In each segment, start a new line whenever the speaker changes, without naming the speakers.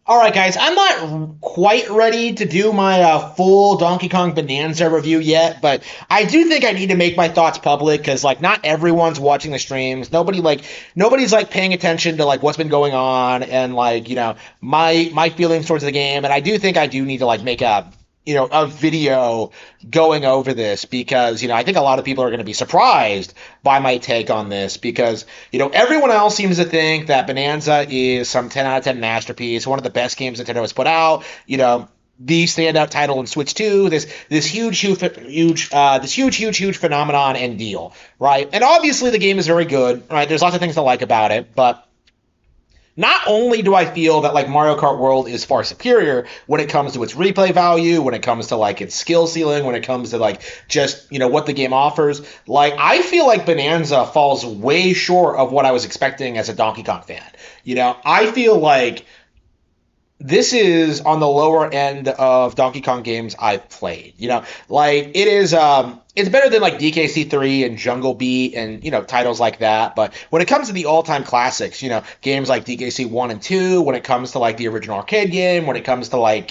All right, guys, I'm not quite ready to do my full Donkey Kong Bonanza review yet, but I do think I need to make my thoughts public because, like, not everyone's watching the streams. Nobody's like paying attention to like what's been going on and like my feelings towards the game. And I do think I do need to like make a video going over this because I think a lot of people are going to be surprised by my take on this because everyone else seems to think that Bonanza is some 10 out of 10 masterpiece, one of the best games Nintendo has put out. The standout title in Switch 2, this huge phenomenon and deal, right? And obviously the game is very good, right? There's lots of things to like about it, but not only do I feel that like Mario Kart World is far superior when it comes to its replay value, when it comes to like its skill ceiling, when it comes to like just what the game offers, like I feel like Bonanza falls way short of what I was expecting as a Donkey Kong fan. I feel like this is on the lower end of Donkey Kong games I've played. Like it is it's better than like DKC3 and Jungle Beat and titles like that, but when it comes to the all-time classics, games like DKC 1 and 2, when it comes to like the original arcade game, when it comes to like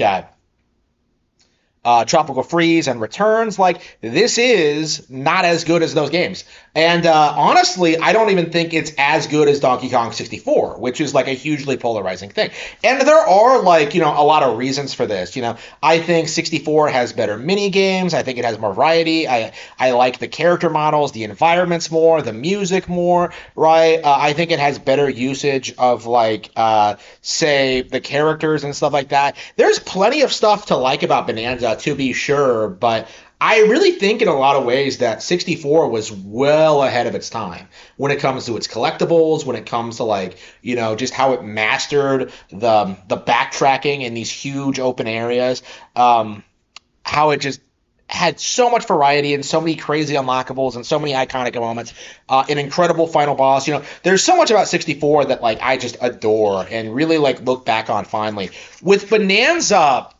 Tropical Freeze and Returns, like this is not as good as those games. And honestly, I don't even think it's as good as Donkey Kong 64, which is like a hugely polarizing thing. And there are like, a lot of reasons for this. I think 64 has better mini games. I think it has more variety. I like the character models, the environments more, the music more, right? I think it has better usage of like, say, the characters and stuff like that. There's plenty of stuff to like about Bonanza, to be sure, but I really think in a lot of ways that 64 was well ahead of its time when it comes to its collectibles, when it comes to like, just how it mastered the backtracking in these huge open areas, how it just had so much variety and so many crazy unlockables and so many iconic moments, an incredible final boss. There's so much about 64 that like I just adore and really like look back on fondly. With Bonanza,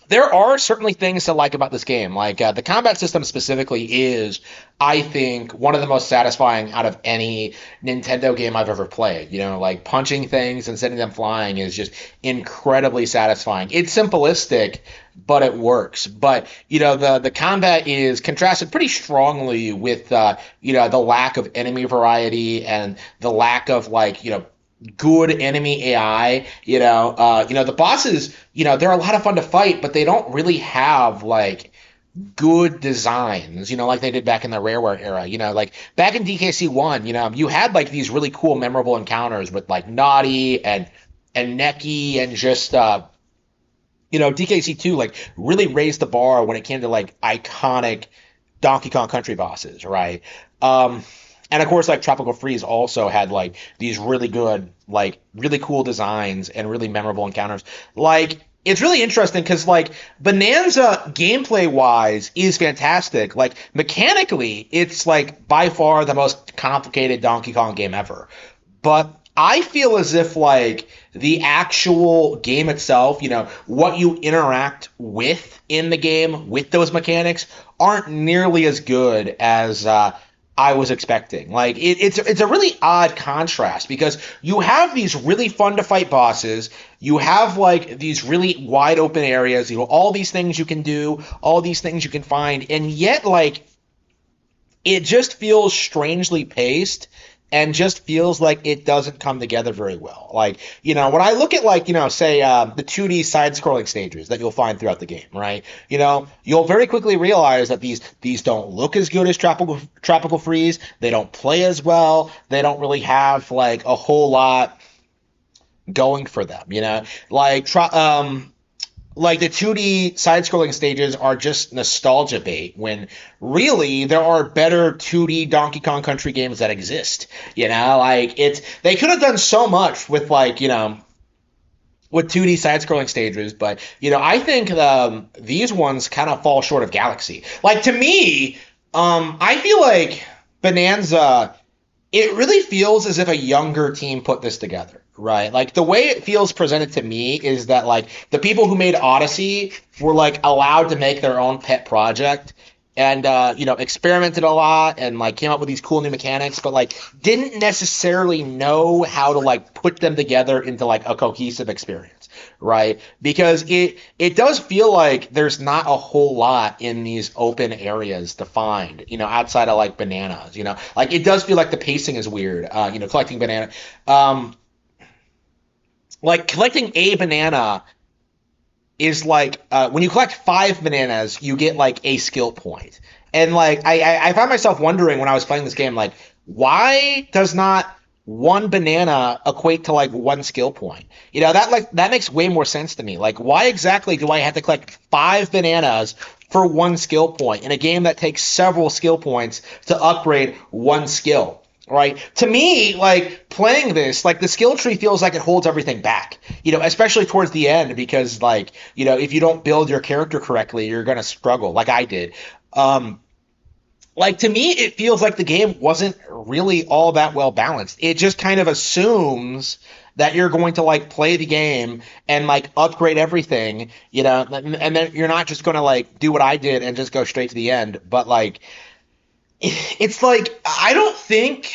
there are certainly things to like about this game. Like the combat system specifically is, I think, one of the most satisfying out of any Nintendo game I've ever played. Like punching things and sending them flying is just incredibly satisfying. It's simplistic, but it works. But the combat is contrasted pretty strongly with the lack of enemy variety and the lack of like good enemy AI. The bosses, they're a lot of fun to fight, but they don't really have like good designs, like they did back in the Rareware era. Like back in DKC1, you had like these really cool, memorable encounters with like Naughty and Neki and just DKC2 like really raised the bar when it came to like iconic Donkey Kong Country bosses, right? And of course, like Tropical Freeze also had like these really good, like really cool designs and really memorable encounters. Like it's really interesting because like Bonanza gameplay wise is fantastic. Like mechanically, it's like by far the most complicated Donkey Kong game ever. But I feel as if like the actual game itself, what you interact with in the game with those mechanics aren't nearly as good as I was expecting. Like it's a really odd contrast because you have these really fun to fight bosses, you have like these really wide open areas, all these things you can do, all these things you can find, and yet like it just feels strangely paced and just feels like it doesn't come together very well. Like, when I look at like, say the 2D side-scrolling stages that you'll find throughout the game, right? You'll very quickly realize that these don't look as good as Tropical Freeze. They don't play as well. They don't really have like a whole lot going for them, like the 2D side-scrolling stages are just nostalgia bait when really there are better 2D Donkey Kong Country games that exist. Like they could have done so much with like, with 2D side-scrolling stages, but I think these ones kind of fall short of Galaxy. Like to me, I feel like Bonanza, it really feels as if a younger team put this together. Right. Like the way it feels presented to me is that like the people who made Odyssey were like allowed to make their own pet project and experimented a lot and like came up with these cool new mechanics, but like didn't necessarily know how to like put them together into like a cohesive experience, right? Because it does feel like there's not a whole lot in these open areas to find, outside of like bananas, like it does feel like the pacing is weird, collecting banana, um, like collecting a banana is like when you collect 5 bananas, you get like a skill point. And like I found myself wondering when I was playing this game, like, why does not one banana equate to like one skill point? That makes way more sense to me. Like, why exactly do I have to collect 5 bananas for one skill point in a game that takes several skill points to upgrade one skill? Right. To me, like playing this, like the skill tree feels like it holds everything back, especially towards the end, because like, if you don't build your character correctly, you're going to struggle like I did. Like to me, it feels like the game wasn't really all that well balanced. It just kind of assumes that you're going to like play the game and like upgrade everything, and then you're not just going to like do what I did and just go straight to the end. But like, it's like I don't think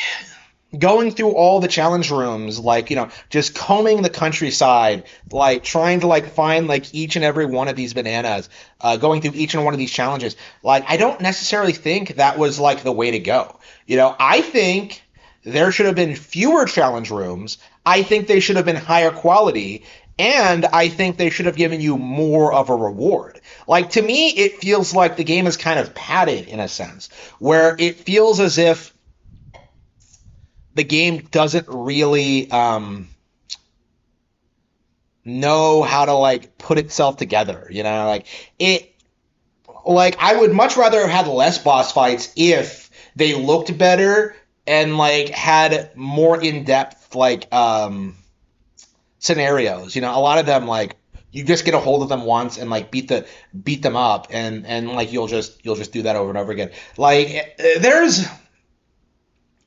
going through all the challenge rooms, like just combing the countryside, like trying to like find like each and every one of these bananas, going through each and one of these challenges, like I don't necessarily think that was like the way to go. I think there should have been fewer challenge rooms. I think they should have been higher quality. And I think they should have given you more of a reward. Like, to me, it feels like the game is kind of padded in a sense, where it feels as if the game doesn't really know how to, like, put itself together, Like, I would much rather have had less boss fights if they looked better and, like, had more in-depth, like, scenarios. A lot of them like you just get a hold of them once and like beat them up and like you'll just do that over and over again. Like there's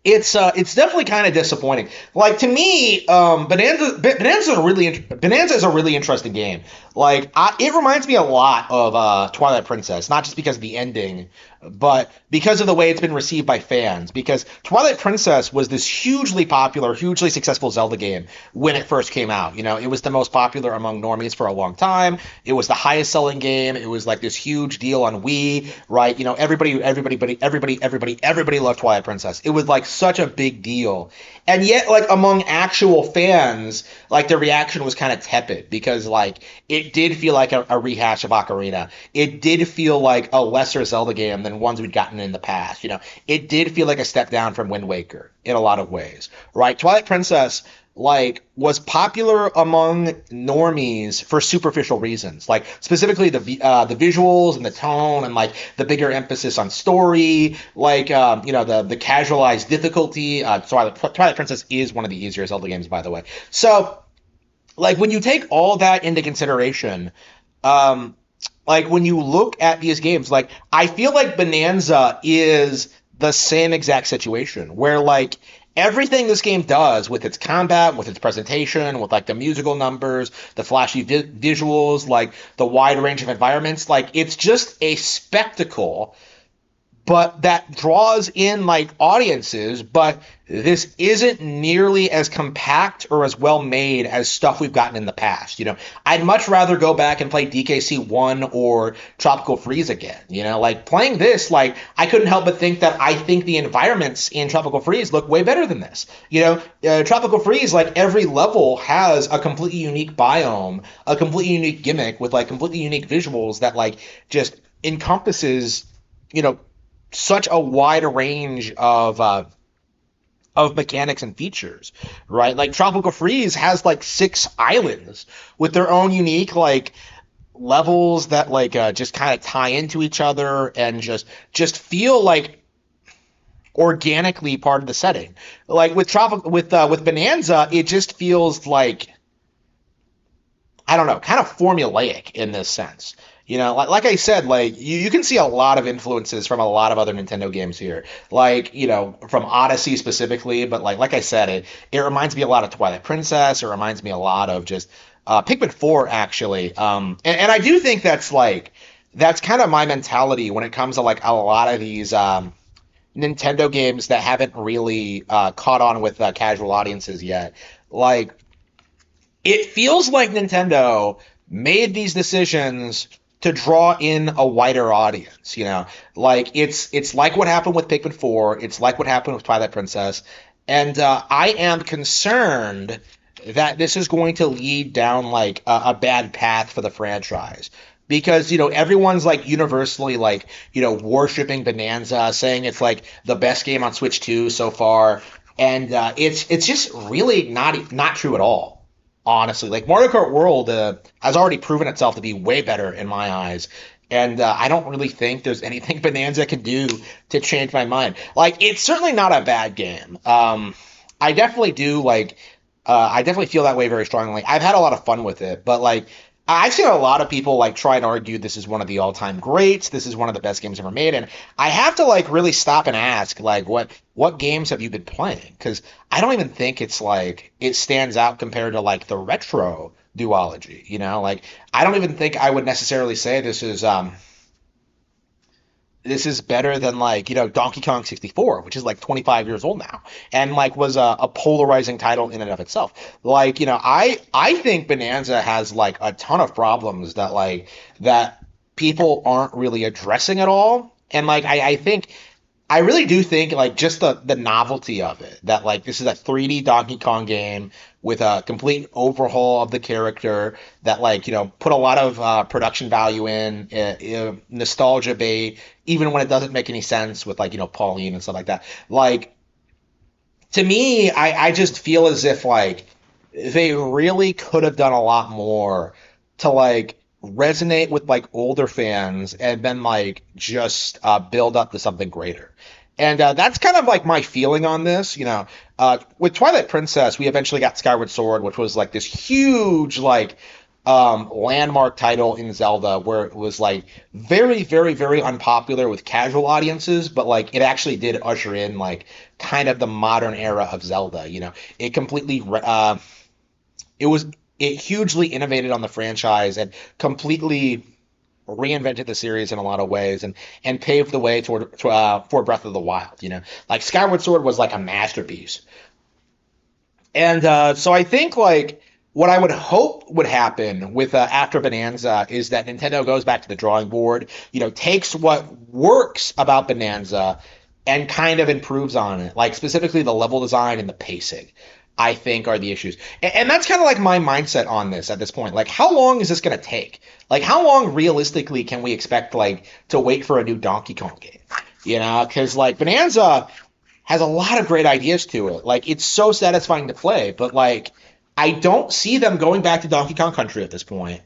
it's definitely kind of disappointing. Like to me, Bonanza is a really interesting game. Like it reminds me a lot of Twilight Princess, not just because of the ending, but because of the way it's been received by fans. Because Twilight Princess was this hugely popular, hugely successful Zelda game when it first came out. It was the most popular among normies for a long time. It was the highest selling game. It was like this huge deal on Wii, right? Everybody loved Twilight Princess. It was like such a big deal. And yet, like among actual fans, like the reaction was kind of tepid because like it did feel like a rehash of Ocarina. It did feel like a lesser Zelda game than ones we'd gotten in the past. It did feel like a step down from Wind Waker in a lot of ways, right? Twilight Princess like was popular among normies for superficial reasons, like specifically the visuals and the tone and like the bigger emphasis on story, like the casualized difficulty. Twilight Princess is one of the easier Zelda games, by the way. So like when you take all that into consideration, like when you look at these games, like I feel like Bonanza is the same exact situation where like everything this game does with its combat, with its presentation, with like the musical numbers, the flashy visuals, like the wide range of environments, like it's just a spectacle, but that draws in like audiences. But this isn't nearly as compact or as well made as stuff we've gotten in the past. I'd much rather go back and play DKC 1 or Tropical Freeze again. Like playing this, like I couldn't help but think that I think the environments in Tropical Freeze look way better than this. Tropical Freeze, like every level has a completely unique biome, a completely unique gimmick with like completely unique visuals that like just encompasses, such a wide range of mechanics and features, right? Like Tropical Freeze has like 6 islands with their own unique like levels that like just kind of tie into each other and just feel like organically part of the setting. Like with Bonanza, it just feels like I don't know, kind of formulaic in this sense. Like I said, like you can see a lot of influences from a lot of other Nintendo games here. Like, from Odyssey specifically, but like I said, it reminds me a lot of Twilight Princess. It reminds me a lot of just Pikmin 4 actually. And I do think that's like that's kind of my mentality when it comes to like a lot of these Nintendo games that haven't really caught on with casual audiences yet. Like, it feels like Nintendo made these decisions to draw in a wider audience, you know. Like it's like what happened with Pikmin 4, it's like what happened with Twilight Princess, and I am concerned that this is going to lead down like a bad path for the franchise. Because, you know, everyone's like universally like, you know, worshiping Bonanza, saying it's like the best game on Switch 2 so far, and it's just really not true at all, honestly. Like Mario Kart World has already proven itself to be way better in my eyes, and I don't really think there's anything Bonanza can do to change my mind. Like it's certainly not a bad game. I definitely do like. I definitely feel that way very strongly. I've had a lot of fun with it, but like I've seen a lot of people like try and argue this is one of the all-time greats. This is one of the best games ever made, and I have to like really stop and ask like what games have you been playing? Because I don't even think it's like it stands out compared to like the retro duology. You know, like I don't even think I would necessarily say this is better than like you know Donkey Kong 64, which is like 25 years old now, and like was a polarizing title in and of itself. Like you know, I think Bonanza has like a ton of problems that people aren't really addressing at all, and like I think I really do think like just the novelty of it that like this is a 3D Donkey Kong game with a complete overhaul of the character that like you know put a lot of production value in nostalgia bait even when it doesn't make any sense with like you know Pauline and stuff like that. Like to me, I just feel as if like they really could have done a lot more to like resonate with like older fans and then like just build up to something greater. And that's kind of like my feeling on this. You know, with Twilight Princess, we eventually got Skyward Sword, which was like this huge like landmark title in Zelda, where it was like very, very, very unpopular with casual audiences, but like it actually did usher in like kind of the modern era of Zelda. You know, it completely it was it hugely innovated on the franchise and completely reinvented the series in a lot of ways and paved the way for Breath of the Wild. You know, like Skyward Sword was like a masterpiece, and so I think like what I would hope would happen with after Bonanza is that Nintendo goes back to the drawing board, you know, takes what works about Bonanza and kind of improves on it, like specifically the level design and the pacing. I think are the issues, and that's kind of like my mindset on this at this point. Like, how long is this going to take? Like, how long realistically can we expect like to wait for a new Donkey Kong game? You know, because like Bonanza has a lot of great ideas to it. Like it's so satisfying to play, but like I don't see them going back to Donkey Kong Country at this point.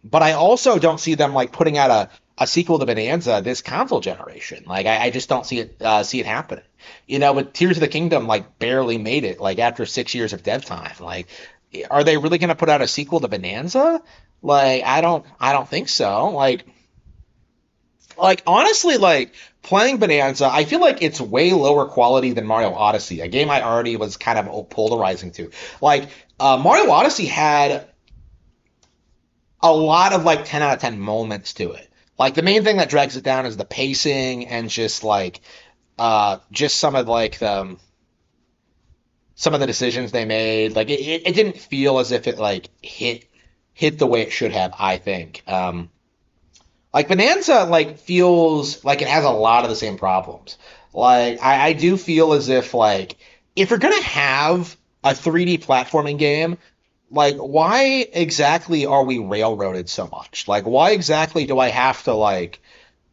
But I also don't see them like putting out a sequel to Bonanza this console generation. Like I just don't see it happening. You know, but Tears of the Kingdom like barely made it like after 6 years of dev time. Like, are they really going to put out a sequel to Bonanza? Like I don't think so. Like honestly, like playing Bonanza, I feel like it's way lower quality than Mario Odyssey, a game I already was kind of polarizing to. Like Mario Odyssey had a lot of like 10 out of 10 moments to it. Like the main thing that drags it down is the pacing and just some of the decisions they made. Like it didn't feel as if it like hit the way it should have, I think. Like Bonanza like feels like it has a lot of the same problems. Like I do feel as if like if you're gonna have a 3D platforming game, like why exactly are we railroaded so much? Like why exactly do I have to like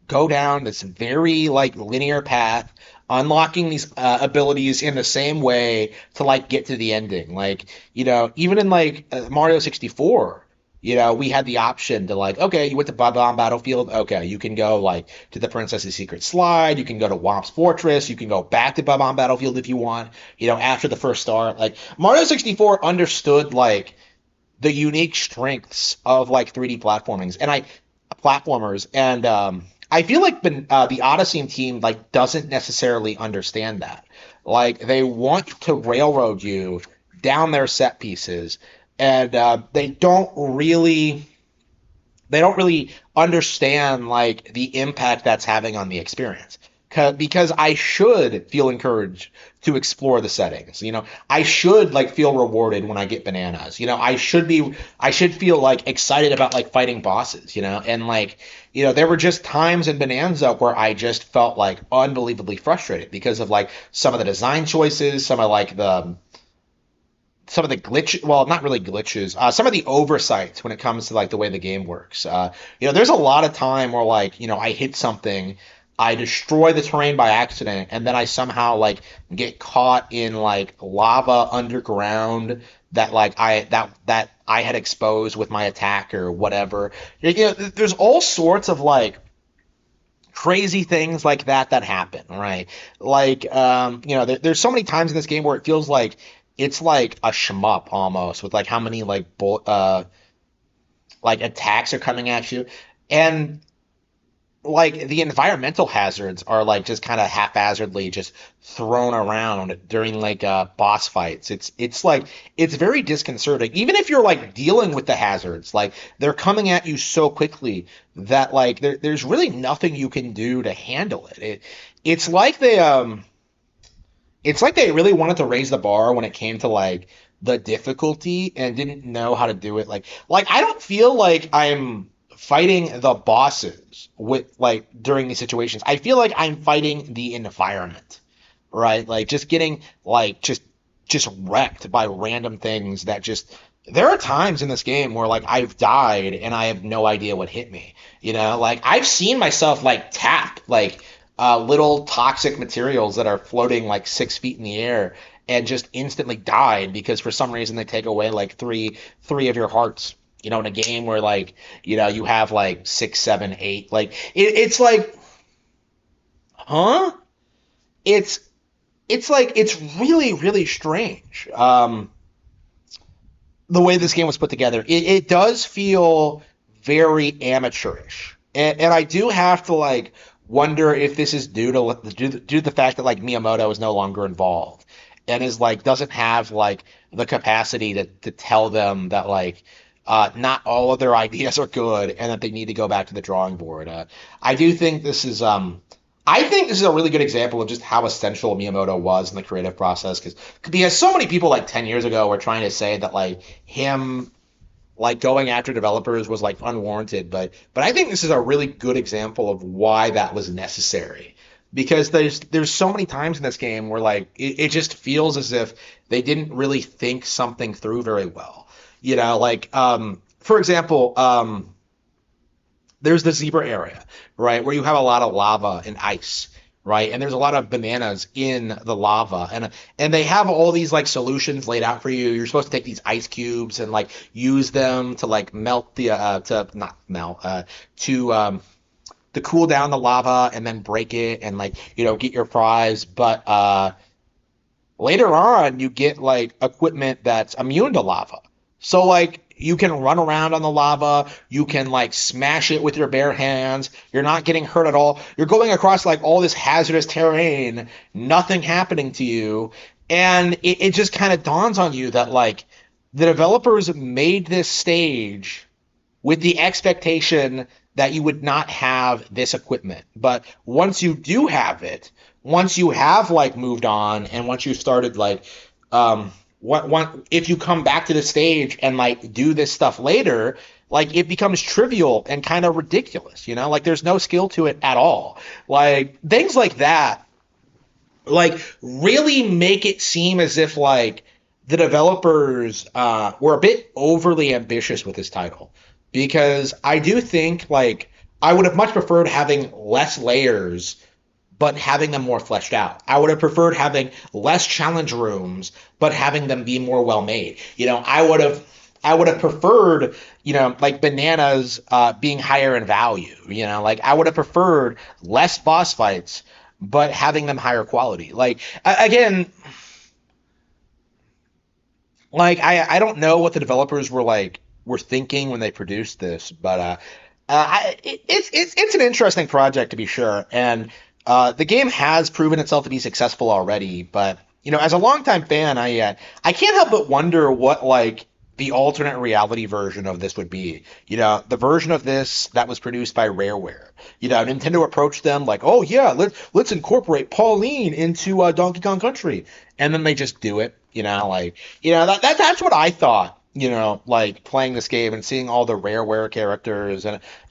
go down this very like linear path, unlocking these abilities in the same way to like get to the ending? Like you know, even in like Mario 64, you know, we had the option to like, okay, you went to Bob-omb Battlefield, okay, you can go like to the Princess's Secret Slide, you can go to Womp's Fortress, you can go back to Bob-omb Battlefield if you want, you know, after the first star. Like Mario 64 understood like the unique strengths of like 3D platformers, and I feel like the Odyssey team like doesn't necessarily understand that. Like they want to railroad you down their set pieces, and they don't really they don't really understand like the impact that's having on the experience. Because I should feel encouraged to explore the settings. I should like feel rewarded when I get bananas. I should feel like excited about like fighting bosses. And like, there were just times in Bonanza where I just felt like unbelievably frustrated because of like some of the design choices, some of the glitch, well, not really glitches, some of the oversights when it comes to like the way the game works. There's a lot of time where like, I hit something, I destroy the terrain by accident, and then I somehow like get caught in like lava underground that I had exposed with my attack or whatever. There's all sorts of like crazy things like that happen, right? Like, there's so many times in this game where it feels like it's like a shmup almost with like how many like attacks are coming at you, and like the environmental hazards are like just kind of haphazardly just thrown around during like boss fights. It's like it's very disconcerting. Even if you're like dealing with the hazards, like they're coming at you so quickly that like there's really nothing you can do to handle it. It's like they really wanted to raise the bar when it came to like the difficulty and didn't know how to do it. Like I don't feel like I'm fighting the bosses with like during these situations. I feel like I'm fighting the environment, right? Like just getting like just wrecked by random things that just there are times in this game where like I've died and I have no idea what hit me. Like I've seen myself like tap like little toxic materials that are floating like 6 feet in the air and just instantly died because for some reason they take away like three of your hearts. In a game where like you have like 6, 7, 8, like it's like, huh? It's like it's really really strange. The way this game was put together, it does feel very amateurish, and I do have to like wonder if this is due to the fact that like Miyamoto is no longer involved and is like doesn't have like the capacity to tell them that like not all of their ideas are good and that they need to go back to the drawing board. I do think this is I think this is a really good example of just how essential Miyamoto was in the creative process because so many people like 10 years ago were trying to say that like him like going after developers was like unwarranted, but I think this is a really good example of why that was necessary. Because there's so many times in this game where like it just feels as if they didn't really think something through very well. Like for example, there's the zebra area, right, where you have a lot of lava and ice, right, and there's a lot of bananas in the lava, and they have all these like solutions laid out for you. You're supposed to take these ice cubes and like use them to like melt the to not melt to cool down the lava and then break it and like get your prize, but later on you get like equipment that's immune to lava. So like you can run around on the lava, you can like smash it with your bare hands. You're not getting hurt at all. You're going across like all this hazardous terrain, nothing happening to you. And it just kind of dawns on you that like the developers made this stage with the expectation that you would not have this equipment. But once you do have it, once you have like moved on and once you started like what if you come back to the stage and like do this stuff later, like it becomes trivial and kind of ridiculous, like there's no skill to it at all. Like things like that like really make it seem as if like the developers were a bit overly ambitious with this title, because I do think like I would have much preferred having less layers but having them more fleshed out. I would have preferred having less challenge rooms, but having them be more well made. I would have preferred, like bananas being higher in value. Like I would have preferred less boss fights, but having them higher quality. Like again, like I don't know what the developers were thinking when they produced this, but it's an interesting project to be sure, and the game has proven itself to be successful already. But as a longtime fan, I can't help but wonder what like the alternate reality version of this would be. The version of this that was produced by Rareware. Nintendo approached them like, oh yeah, let's incorporate Pauline into Donkey Kong Country, and then they just do it. That's what I thought. Like playing this game and seeing all the Rareware characters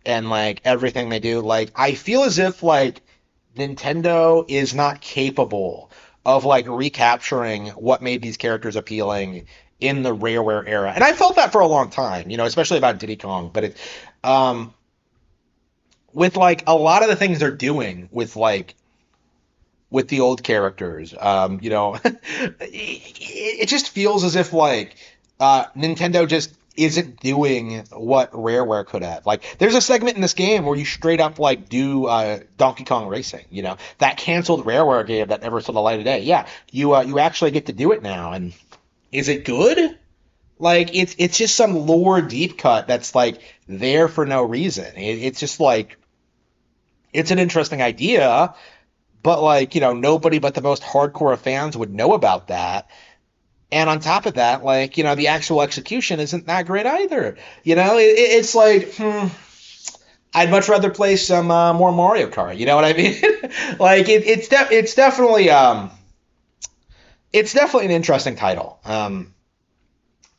and like everything they do. Like I feel as if like Nintendo is not capable of like recapturing what made these characters appealing in the Rareware era. And I felt that for a long time, especially about Diddy Kong. But um, with like a lot of the things they're doing with the old characters, it just feels as if like Nintendo just isn't doing what Rareware could have. Like, there's a segment in this game where you straight up like do Donkey Kong Racing. That canceled Rareware game that never saw the light of day. Yeah, you actually get to do it now, and is it good? Like, it's just some lore deep cut that's like there for no reason. It's just like it's an interesting idea, but like nobody but the most hardcore of fans would know about that. And on top of that, like, the actual execution isn't that great either. It's like, I'd much rather play some more Mario Kart. You know what I mean? Like, it's definitely an interesting title.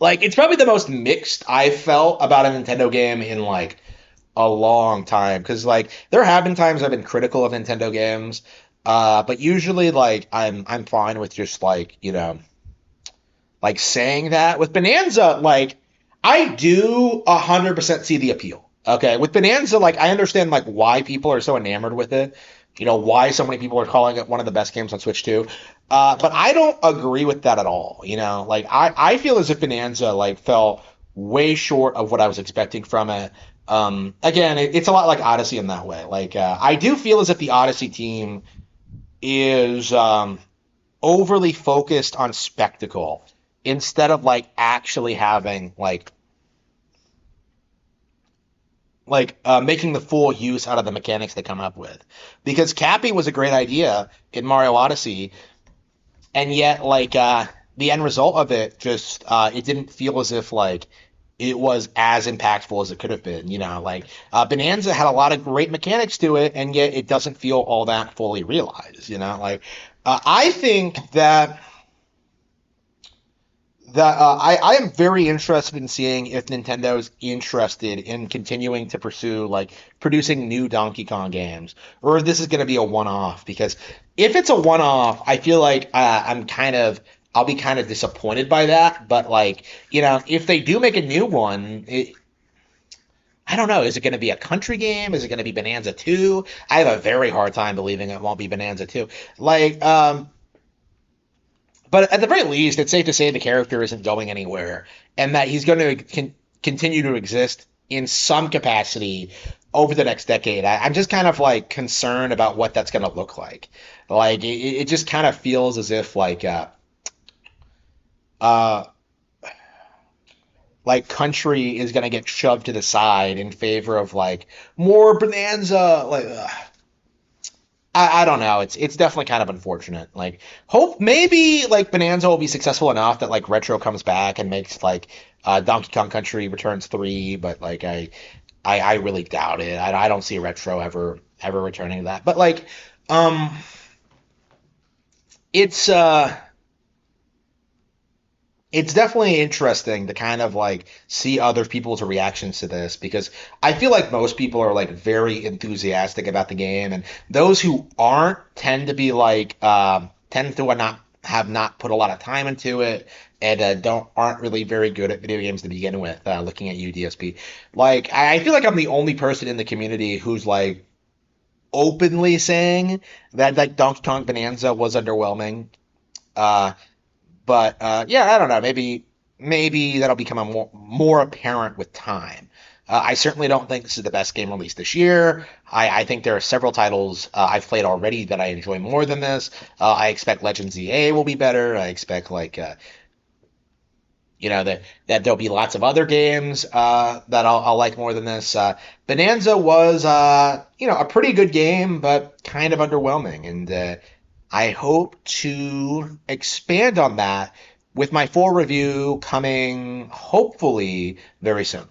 Like, it's probably the most mixed I've felt about a Nintendo game in like a long time. Because like, there have been times I've been critical of Nintendo games, but usually like I'm fine with just like like saying that. With Bonanza, like I do 100% see the appeal. Okay, with Bonanza, like I understand like why people are so enamored with it. Why so many people are calling it one of the best games on Switch too. But I don't agree with that at all. Like I feel as if Bonanza like fell way short of what I was expecting from it. Again, it's a lot like Odyssey in that way. Like I do feel as if the Odyssey team is overly focused on spectacle instead of like actually having making the full use out of the mechanics they come up with. Because Cappy was a great idea in Mario Odyssey, and yet the end result of it just it didn't feel as if like it was as impactful as it could have been. Bonanza had a lot of great mechanics to it, and yet it doesn't feel all that fully realized. I think that I am very interested in seeing if Nintendo's interested in continuing to pursue like producing new Donkey Kong games, or if this is going to be a one-off. Because if it's a one-off, I feel like I'll be kind of disappointed by that. But like if they do make a new one, I don't know. Is it going to be a country game? Is it going to be Bonanza 2? I have a very hard time believing it won't be Bonanza 2. But at the very least, it's safe to say the character isn't going anywhere, and that he's going to continue to exist in some capacity over the next decade. I'm just kind of like concerned about what that's going to look like. Like it just kind of feels as if uh, like country is going to get shoved to the side in favor of like more Bonanza. I don't know. It's definitely kind of unfortunate. Like, hope maybe like Bonanza will be successful enough that like Retro comes back and makes like Donkey Kong Country Returns 3, but like I really doubt it. I don't see Retro ever returning to that. But like it's it's definitely interesting to kind of like see other people's reactions to this, because I feel like most people are like very enthusiastic about the game, and those who aren't tend to be like tend to not put a lot of time into it, and aren't really very good at video games to begin with. Looking at you, DSP, like I feel like I'm the only person in the community who's like openly saying that like Donkey Kong Bonanza was underwhelming. Uh, but yeah, I don't know. Maybe that'll become more apparent with time. I certainly don't think this is the best game released this year. I think there are several titles I've played already that I enjoy more than this. I expect Legends EA will be better. I expect that there'll be lots of other games that I'll like more than this. Bonanza was a pretty good game, but kind of underwhelming, and I hope to expand on that with my full review coming hopefully very soon.